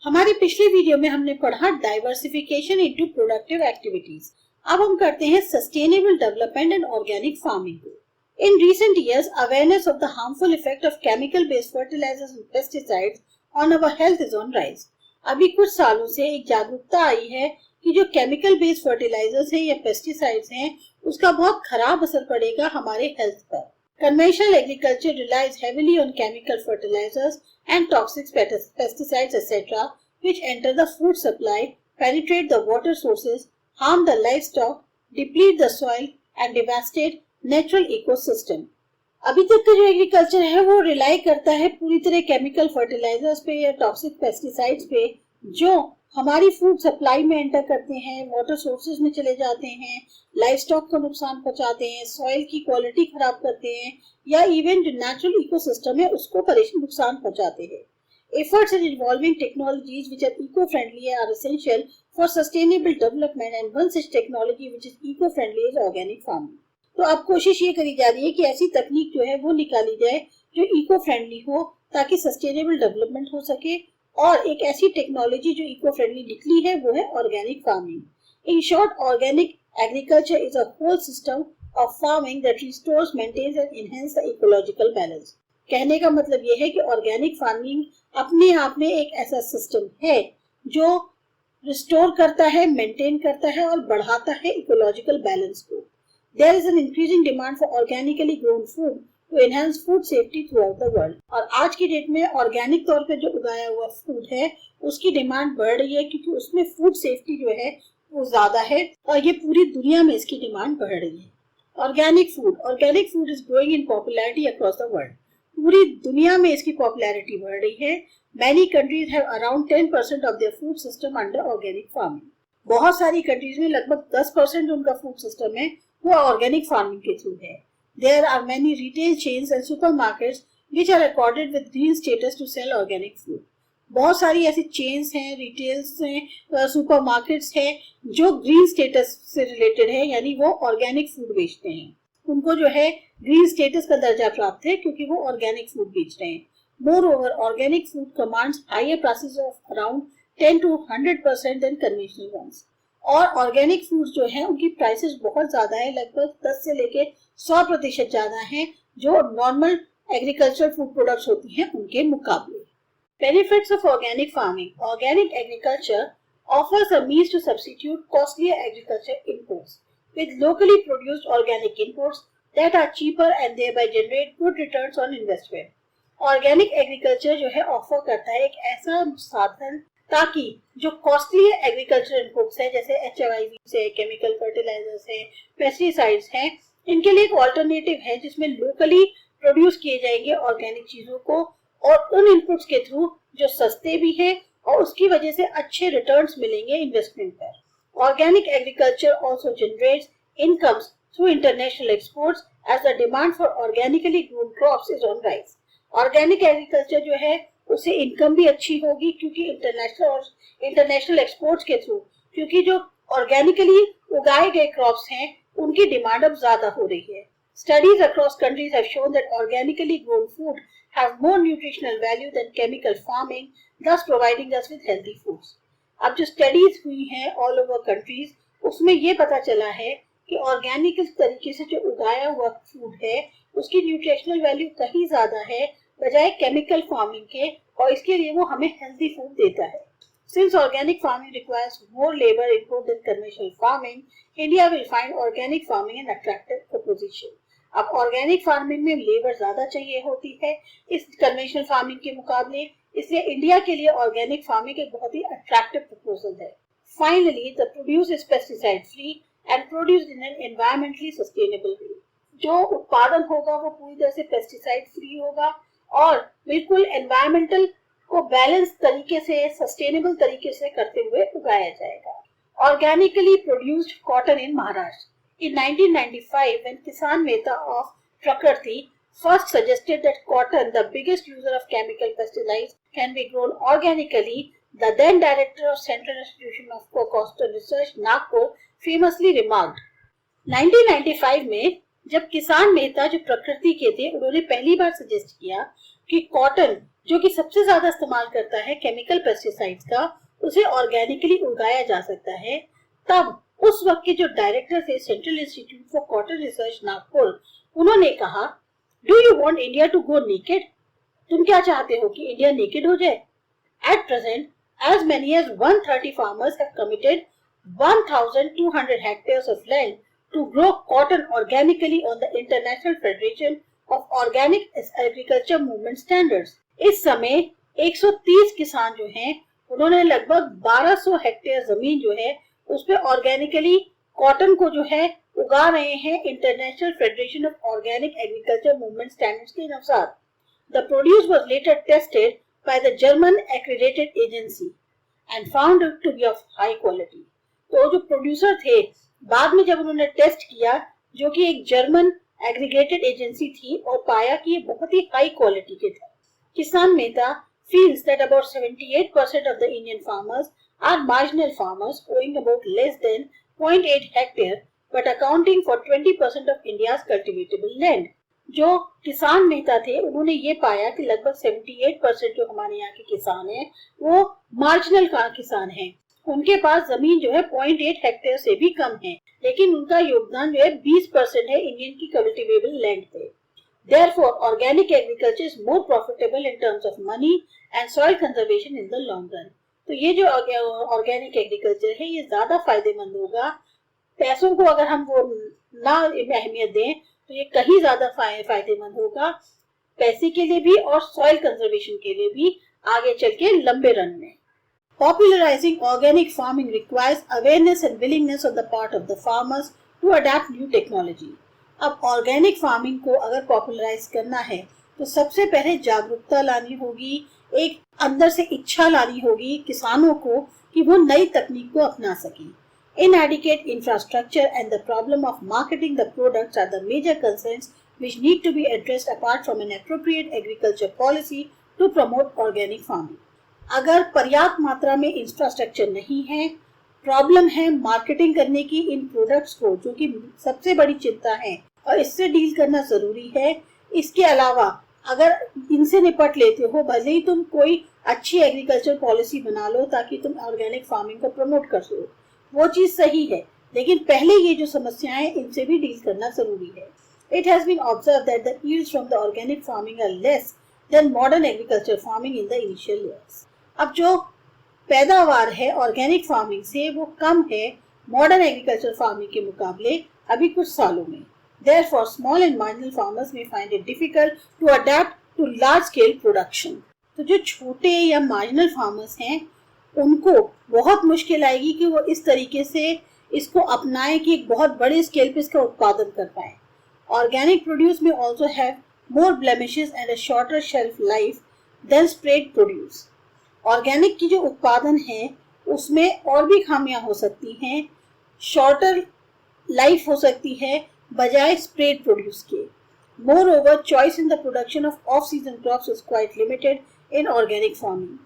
हमारी पिछली वीडियो में हमने पढ़ा डाइवर्सिफिकेशन इनटू प्रोडक्टिव एक्टिविटीज। अब हम करते हैं sustainable development and organic farming को। In recent years, awareness of the harmful effect of chemical-based fertilizers and pesticides on our health is on rise. अभी कुछ सालों से एक जागरूकता आई है कि जो केमिकल बेस्ड फर्टिलाइजर्स हैं या पेस्टिसाइड्स हैं उसका बहुत खराब असर पड़ेगा हमारे हेल्थ पर। Conventional agriculture relies heavily on chemical fertilizers and toxic pesticides etc. which enter the food supply, penetrate the water sources, harm the livestock, deplete the soil and devastate natural ecosystem. अभी तक का जो agriculture है वो rely करता है पूरी तरह केमिकल फर्टिलाइजर्स पे या टॉक्सिक पेस्टिसाइड्स पे जो हमारी फूड सप्लाई में एंटर करते हैं, वाटर सोर्सेज में चले जाते हैं, लाइफ स्टॉक को नुकसान पहुंचाते हैं, सॉइल की क्वालिटी खराब करते हैं या इवन जो नेचुरल इकोसिस्टम है उसको नुकसान पहुंचाते हैं। Efforts in involving technologies which are eco-friendly are essential for sustainable development and one such technology which is eco-friendly is organic farming. तो अब कोशिश ये करी जा रही है कि ऐसी तकनीक जो है वो निकाली जाए जो इको फ्रेंडली हो ताकि सस्टेनेबल डेवलपमेंट हो सके। और एक ऐसी टेक्नोलॉजी जो इको फ्रेंडली निकली है वो है organic farming. In short, organic agriculture is a whole system of farming that restores, maintains and enhance the ecological balance. कहने का मतलब ये है कि ऑर्गेनिक फार्मिंग अपने आप में एक ऐसा सिस्टम है जो रिस्टोर करता है, मेंटेन करता है और बढ़ाता है इकोलॉजिकल बैलेंस को। There is an increasing demand for organically grown food to enhance food safety throughout the world. और आज की डेट में ऑर्गेनिक तौर पे जो उगाया हुआ फूड है उसकी डिमांड बढ़ रही है क्योंकि उसमें फूड सेफ्टी जो है वो ज्यादा है और ये पूरी दुनिया में इसकी डिमांड बढ़ रही है। Organic food is growing in popularity across the world. पूरी दुनिया में इसकी पॉपुलैरिटी बढ़ रही है। Many countries have around 10% of their food system under organic farming. बहुत सारी कंट्रीज में लगभग 10% उनका फूड सिस्टम है वो ऑर्गेनिक फार्मिंग के थ्रू है। There are many retail chains and supermarkets which are accorded with green status to sell organic food. बहुत सारी ऐसी चेन्स हैं, रिटेल्स हैं, सुपरमार्केट्स हैं जो ग्रीन स्टेटस से रिलेटेड है, यानी वो ऑर्गेनिक फूड बेचते हैं। उनको जो है ग्रीन स्टेटस का दर्जा प्राप्त है क्योंकि वो ऑर्गेनिक फूड बेच रहे हैं। Moreover, organic food commands higher prices of around 10 to 100% than conventional ones. और ऑर्गेनिक फूड जो है उनकी प्राइसेस बहुत ज्यादा है, लगभग 10 से लेके 100% ज्यादा है जो नॉर्मल एग्रीकल्चर फूड प्रोडक्ट्स होती हैं उनके मुकाबले। Benefits of organic farming. Organic agriculture offers a means to substitute costlier agriculture inputs with locally produced organic inputs that are cheaper and thereby generate good returns on investment. Organic agriculture जो है offer करता है एक ऐसा साधन ताकि जो costly agriculture inputs है जैसे HMIVs है, केमिकल फर्टिलाइजर्स है, पेस्टिसाइड्स हैं, इनके लिए एक ऑल्टरनेटिव है जिसमें लोकली प्रोड्यूस किए जाएंगे ऑर्गेनिक चीजों को और उन इनपुट्स के थ्रू जो सस्ते भी हैं और उसकी वजह से अच्छे रिटर्न्स मिलेंगे इन्वेस्टमेंट पर। Organic agriculture also generates incomes through international exports as the demand for organically grown crops is on rise. Organic agriculture जो है उससे इनकम भी अच्छी होगी क्योंकि इंटरनेशनल एक्सपोर्ट्स के थ्रू, क्योंकि जो ऑर्गेनिकली उगाए गए क्रॉप्स हैं उनकी डिमांड अब ज्यादा हो रही है। Studies across countries have shown that organically grown food have more nutritional value than chemical farming, thus providing us with healthy foods. अब जो स्टडीज हुई हैं ऑल ओवर कंट्रीज उसमें ये पता चला है कि ऑर्गेनिक तरीके से जो उगाया हुआ फूड है उसकी न्यूट्रिशनल वैल्यू कहीं ज्यादा है बजाय केमिकल फार्मिंग के और इसके लिए वो हमें हेल्दी फूड देता है। Since organic farming requires more labor input than conventional farming, India will find organic farming an attractive proposition. अब ऑर्गेनिक फार्मिंग में लेबर ज्यादा चाहिए होती है इस कन्वेंशनल फार्मिंग के मुकाबले, इसलिए इंडिया के लिए ऑर्गेनिक फार्मिंग एक बहुत ही अट्रैक्टिव प्रपोजल है। Finally, the produce is pesticide free and produced in an environmentally sustainable way. जो उत्पादन होगा वो पूरी तरह से पेस्टिसाइड फ्री होगा और बिल्कुल एनवायरमेंटल को बैलेंस तरीके से, सस्टेनेबल तरीके से करते हुए उगाया जाएगा। Organically produced cotton in Maharashtra. In 1995, when Kisan Mehta of Prakriti first suggested that cotton, the biggest user of chemical pesticides, can be grown organically, the then director of Central Institution of Cotton Research, Nagpur, famously remarked, 1995 में जब किसान मेहता जो प्रकृति के थे उन्होंने पहली बार suggest किया कि कॉटन जो कि सबसे ज्यादा इस्तेमाल करता है केमिकल पेस्टिसाइड्स का, उसे ऑर्गेनिकली उगाया जा सकता है। तब उस वक्त के जो डायरेक्टर थे central institute for cotton research Nagpur, उन्होंने कहा, do you want India to go naked? तुम क्या चाहते हो कि इंडिया नेकेड हो जाए? At present as many as 130 farmers have committed 1,200 hectares of land to grow cotton organically on the International Federation of Organic Agriculture Movement Standards। इस समय 130 किसान जो हैं, उन्होंने लगभग 1200 हेक्टेयर जमीन जो है उस पे ऑर्गेनिकली कॉटन को जो है उगा रहे हैं international federation of organic agriculture movement standards के अनुसार। The produce was later tested by the German accredited agency and found it to be of high quality। तो जो प्रोड्यूसर थे, बाद में जब उन्होंने टेस्ट किया, जो कि एक जर्मन एग्रीगेटेड एजेंसी थी, और पाया कि ये बहुत ही हाई क्वालिटी के थे। किसान Mehta feels that about 78% of the Indian farmers are marginal farmers owing about less than 0.8 hectare but accounting for 20% of India's cultivatable land। जो किसान मेहता थे, उन्होंने ये पाया कि लगभग 78% जो हमारे यहाँ के किसान हैं वो मार्जिनल किसान हैं। उनके पास जमीन जो है 0.8 हेक्टेयर से भी कम है, लेकिन उनका योगदान जो है 20% है इंडियन की कल्टिवेबल लैंड पे। Therefore, organic agriculture is more profitable in terms of money and soil conservation in the long run। तो ये जो ऑर्गेनिक एग्रीकल्चर है, ये ज्यादा फायदेमंद होगा। पैसों को अगर हम वो ना अहमियत दें तो ये कहीं ज्यादा फायदेमंद होगा, पैसे के लिए भी और सॉइल कंजर्वेशन के लिए भी आगे चल के लंबे रन में। Popularizing organic farming requires awareness and willingness on the part of the farmers to adapt new technology। अब ऑर्गेनिक फार्मिंग को अगर पॉपुलराइज करना है तो सबसे पहले जागरूकता लानी होगी, एक अंदर से इच्छा लानी होगी किसानों को कि वो नई तकनीक को अपना सकें। Inadequate infrastructure and the problem of marketing the products are the major concerns which need to be addressed apart from an appropriate agriculture policy to promote organic farming। अगर पर्याप्त मात्रा में इंफ्रास्ट्रक्चर नहीं है, प्रॉब्लम है मार्केटिंग करने की इन products को, जो कि सबसे बड़ी चिंता है और इससे डील करना जरूरी है। इसके अलावा अगर इनसे निपट लेते हो, भले ही तुम कोई अच्छी एग्रीकल्चर पॉलिसी बना लो ताकि तुम ऑर्गेनिक फार्मिंग को प्रमोट कर सको, वो चीज सही है, लेकिन पहले ये जो समस्याएं हैं इनसे भी डील करना जरूरी है। It has been observed that the yields from the organic farming are less than modern agriculture farming in the initial years। अब जो पैदावार है ऑर्गेनिक फार्मिंग से वो कम है मॉडर्न एग्रीकल्चर फार्मिंग के मुकाबले अभी कुछ सालों में। Therefore, small and marginal farmers may find it difficult to adapt to large scale production। तो जो छोटे या मार्जिनल फार्मर्स हैं उनको बहुत मुश्किल आएगी कि वो इस तरीके से इसको अपनाएं कि एक बहुत बड़े स्केल पे इसका उत्पादन कर पाए। ऑर्गेनिक प्रोड्यूस में also have more blemishes and a shorter shelf life than spread produce. Organic की जो उत्पादन है उसमें और भी खामियां हो सकती हैं, शॉर्टर लाइफ हो सकती है बजाय स्प्रेड प्रोड्यूस के। More over, choice in the production off season crops is quite limited in organic farming.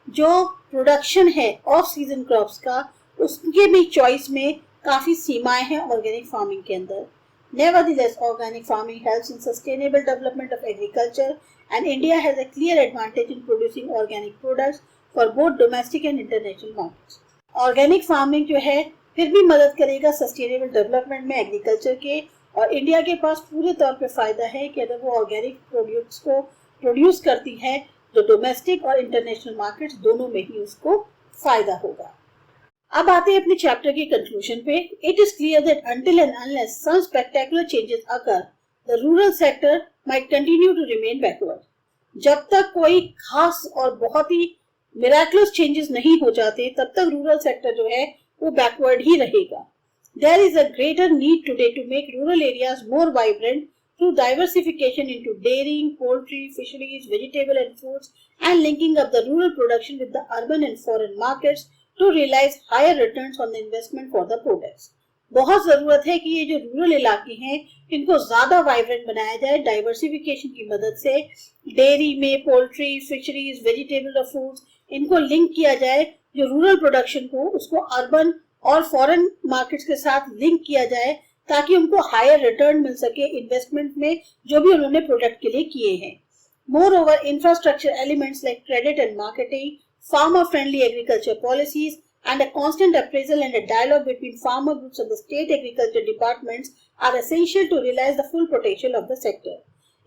जो प्रोडक्शन है ऑफ सीजन क्रॉप्स का, उसके भी चॉइस में काफी सीमाएं हैं ऑर्गेनिक फार्मिंग के अंदर। Nevertheless, organic farming helps in sustainable development of agriculture and India has a clear advantage in producing organic products for both domestic and international markets। Organic farming जो है फिर भी मदद करेगा सस्टेनेबल डेवलपमेंट में agriculture के, और इंडिया के पास पूरे तौर पे फायदा है कि अगर वो ऑर्गेनिक प्रोड्यूस को प्रोड्यूस करती है तो डोमेस्टिक और इंटरनेशनल मार्केट्स दोनों में ही उसको फायदा होगा। अब आते हैं अपने चैप्टर के कंक्लूजन पे। It is clear that until and unless some spectacular changes occur, the rural sector might continue to remain backward. जब तक कोई खास और बहुत ही मिराकुलस चेंजेस नहीं हो जाते, तब तक रूरल सेक्टर जो है वो बैकवर्ड ही रहेगा। There is a greater need today to make rural areas more vibrant through diversification into dairying, poultry, fisheries, vegetable and fruits, and linking up the rural production with the urban and foreign markets to realize higher returns on the investment for the products। बहुत जरूरत है कि ये जो rural इलाके हैं इनको ज्यादा वाइब्रेंट बनाया जाए डाइवर्सिफिकेशन की मदद से। डेयरी में पोल्ट्री, फिशरीज, वेजिटेबल और फ्रूट्स, इनको लिंक किया जाए। जो रूरल प्रोडक्शन को उसको अर्बन और फॉरेन मार्केट्स के साथ लिंक किया जाए ताकि उनको हायर रिटर्न मिल सके इन्वेस्टमेंट में जो भी उन्होंने प्रोडक्ट के लिए किए हैं। Moreover, infrastructure elements like credit and marketing, farmer-friendly agriculture policies, and a constant appraisal and a dialogue between farmer groups and the state agriculture departments are essential to realize the full potential of the sector.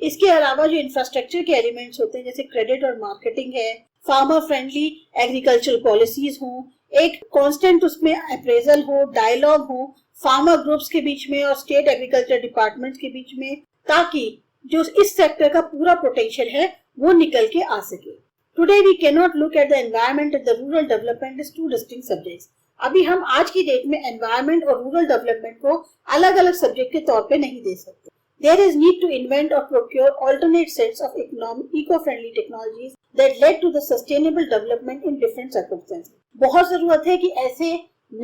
इसके अलावा जो infrastructure के elements होते हैं जैसे credit और marketing है, farmer friendly agriculture policies हो, एक कांस्टेंट उसमें अप्रेजल हो, डायलॉग हो फार्मर ग्रुप्स के बीच में और स्टेट एग्रीकल्चर डिपार्टमेंट्स के बीच में, ताकि जो इस सेक्टर का पूरा पोटेंशियल है वो निकल के आ सके. Today we can not look at the environment and the rural development as two distinct subjects. अभी हम आज की डेट में एनवायरनमेंट और रूरल डेवलपमेंट को अलग अलग सब्जेक्ट के तौर पे नहीं दे सकते. There is need to invent or procure alternate sets of eco-friendly technologies that led to the sustainable development in different circumstances. बहुत जरूरत है कि ऐसे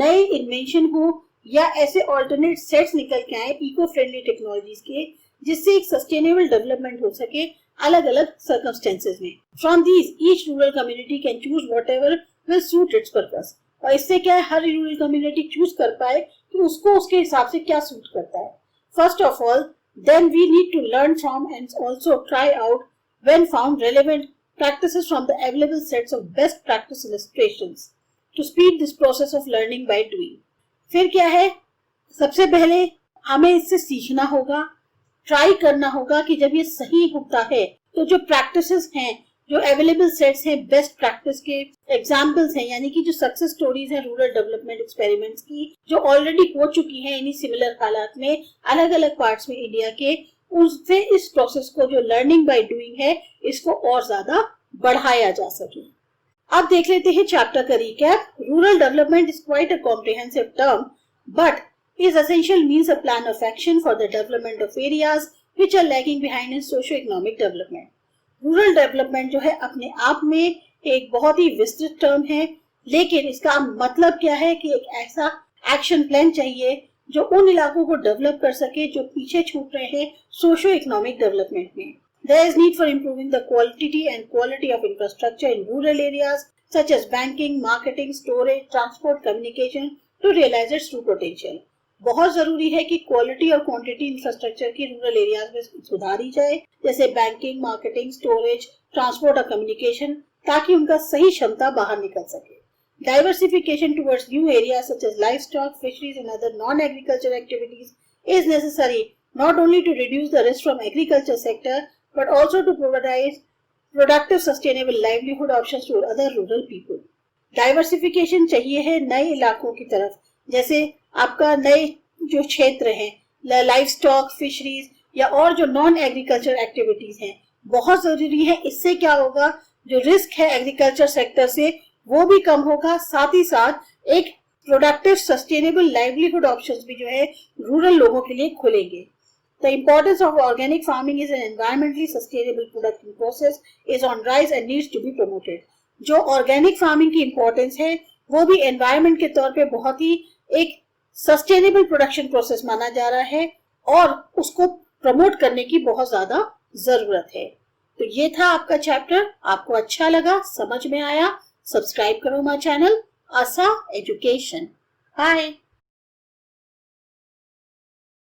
नए इन्वेंशन हो या ऐसे alternate sets निकल के आए eco-friendly technologies के, जिससे एक sustainable development हो सके अलग अलग circumstances में. From these, each rural community can choose whatever will suit its purpose. और इससे क्या है, हर rural community choose कर पाए कि उसको उसके हिसाब से क्या सूट करता है. First of all, then we need to learn from and also try out, when found relevant, practices from the available sets of best practice illustrations to speed this process of learning by doing. फिर क्या है, सबसे पहले हमें इससे सीखना होगा, try करना होगा कि जब ये सही होता है तो जो प्रैक्टिसेस हैं, जो अवेलेबल सेट्स हैं, बेस्ट प्रैक्टिस के एग्जाम्पल्स हैं, यानी कि जो सक्सेस स्टोरीज हैं रूरल डेवलपमेंट एक्सपेरिमेंट्स की, जो ऑलरेडी हो चुकी हैं इन्हीं सिमिलर हालात में अलग अलग पार्ट्स में इंडिया के, उससे इस प्रोसेस को जो लर्निंग बाय डूइंग है इसको और ज्यादा बढ़ाया जा सके. अब देख लेते हैं चैप्टर का recap. Rural development is quite a comprehensive term but is essential means a plan of action for the development of areas which are lagging behind in socio-economic development. Rural development जो है अपने आप में एक बहुत ही विस्तृत term है, लेकिन इसका मतलब क्या है कि एक ऐसा एक्शन प्लान चाहिए जो उन इलाकों को डेवलप कर सके जो पीछे छूट रहे हैं सोशो इकोनॉमिक डेवलपमेंट में. There is need for improving the quantity and quality of infrastructure in rural areas such as banking, marketing, storage, transport, communication to realize its true potential. बहुत जरूरी है कि क्वालिटी और क्वांटिटी इंफ्रास्ट्रक्चर की rural areas में सुधारी जाए, जैसे बैंकिंग, मार्केटिंग, स्टोरेज, ट्रांसपोर्ट और कम्युनिकेशन, ताकि उनका सही क्षमता बाहर निकल सके. Diversification towards new areas such as livestock, fisheries and other non-agricultural activities is necessary not only to reduce the risk from agriculture sector but also to provide productive sustainable livelihood options to other rural people. Diversification चाहिए है नए इलाकों की तरफ, जैसे आपका नए जो क्षेत्र हैं, लाइव स्टॉक, फिशरीज या और जो नॉन एग्रीकल्चर एक्टिविटीज हैं, बहुत जरूरी है. इससे क्या होगा, जो रिस्क है एग्रीकल्चर सेक्टर से वो भी कम होगा, साथ ही साथ एक प्रोडक्टिव सस्टेनेबल लाइवलीहुड ऑप्शंस भी जो है रूरल लोगों के लिए खुलेंगे. The importance of organic farming is an environmentally sustainable production process is on rise and needs to be promoted. जो ऑर्गेनिक फार्मिंग की इंपॉर्टेंस है वो भी एनवायरनमेंट के तौर पे बहुत ही एक सस्टेनेबल प्रोडक्शन प्रोसेस माना जा रहा है और उसको प्रमोट करने की बहुत ज्यादा जरूरत है. तो ये था आपका चैप्टर. आपको अच्छा लगा, समझ में आया, सब्सक्राइब करो माय चैनल आसा एजुकेशन. बाय.